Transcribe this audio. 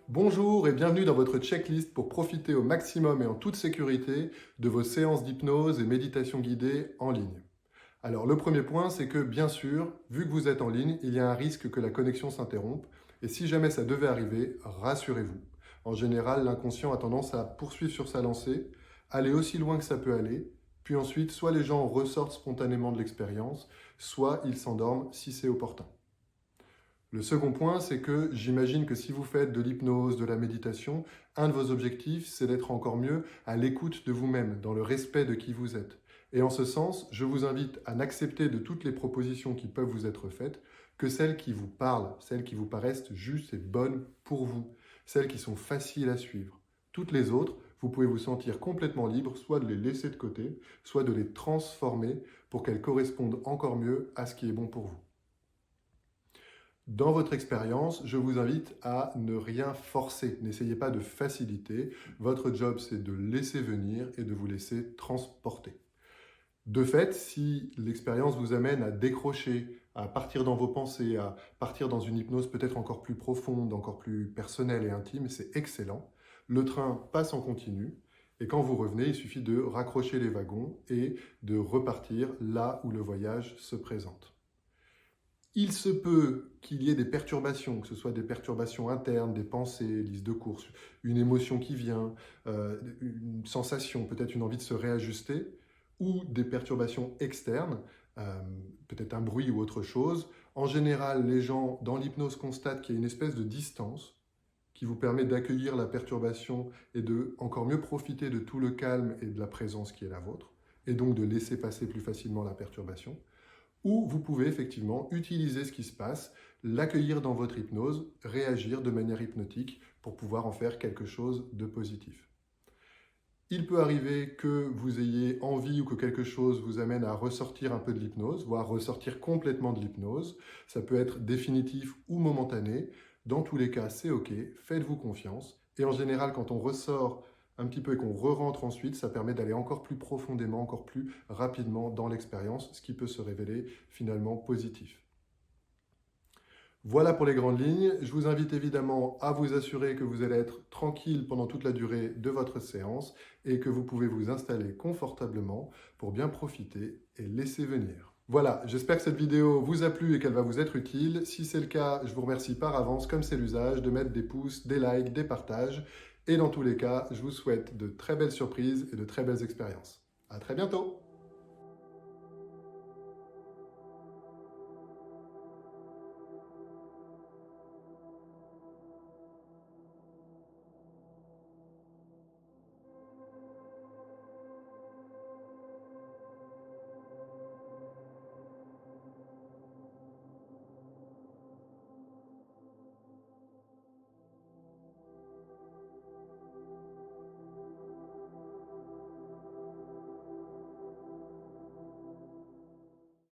Bonjour et bienvenue dans votre checklist pour profiter au maximum et en toute sécurité de vos séances d'hypnose et méditation guidée en ligne. Alors le premier point, c'est que bien sûr, vu que vous êtes en ligne, il y a un risque que la connexion s'interrompe et si jamais ça devait arriver, rassurez-vous. En général, l'inconscient a tendance à poursuivre sur sa lancée, aller aussi loin que ça peut aller, puis ensuite, soit les gens ressortent spontanément de l'expérience, soit ils s'endorment si c'est opportun. Le second point, c'est que j'imagine que si vous faites de l'hypnose, de la méditation, un de vos objectifs, c'est d'être encore mieux à l'écoute de vous-même, dans le respect de qui vous êtes. Et en ce sens, je vous invite à n'accepter de toutes les propositions qui peuvent vous être faites que celles qui vous parlent, celles qui vous paraissent justes et bonnes pour vous, celles qui sont faciles à suivre. Toutes les autres, vous pouvez vous sentir complètement libre, soit de les laisser de côté, soit de les transformer pour qu'elles correspondent encore mieux à ce qui est bon pour vous. Dans votre expérience, je vous invite à ne rien forcer. N'essayez pas de faciliter. Votre job, c'est de laisser venir et de vous laisser transporter. De fait, si l'expérience vous amène à décrocher, à partir dans vos pensées, à partir dans une hypnose peut-être encore plus profonde, encore plus personnelle et intime, c'est excellent. Le train passe en continu et quand vous revenez, il suffit de raccrocher les wagons et de repartir là où le voyage se présente. Il se peut qu'il y ait des perturbations, que ce soit des perturbations internes, des pensées, liste de courses, une émotion qui vient, une sensation, peut-être une envie de se réajuster, ou des perturbations externes, peut-être un bruit ou autre chose. En général, les gens dans l'hypnose constatent qu'il y a une espèce de distance qui vous permet d'accueillir la perturbation et de encore mieux profiter de tout le calme et de la présence qui est la vôtre, et donc de laisser passer plus facilement la perturbation. Ou vous pouvez effectivement utiliser ce qui se passe, l'accueillir dans votre hypnose, réagir de manière hypnotique pour pouvoir en faire quelque chose de positif. Il peut arriver que vous ayez envie ou que quelque chose vous amène à ressortir un peu de l'hypnose, voire ressortir complètement de l'hypnose. Ça peut être définitif ou momentané. Dans tous les cas, c'est OK, faites-vous confiance. Et en général, quand on ressort un petit peu et qu'on re-rentre ensuite, ça permet d'aller encore plus profondément, encore plus rapidement dans l'expérience, ce qui peut se révéler finalement positif. Voilà pour les grandes lignes. Je vous invite évidemment à vous assurer que vous allez être tranquille pendant toute la durée de votre séance et que vous pouvez vous installer confortablement pour bien profiter et laisser venir. Voilà, j'espère que cette vidéo vous a plu et qu'elle va vous être utile. Si c'est le cas, je vous remercie par avance, comme c'est l'usage, de mettre des pouces, des likes, des partages. Et dans tous les cas, je vous souhaite de très belles surprises et de très belles expériences. À très bientôt!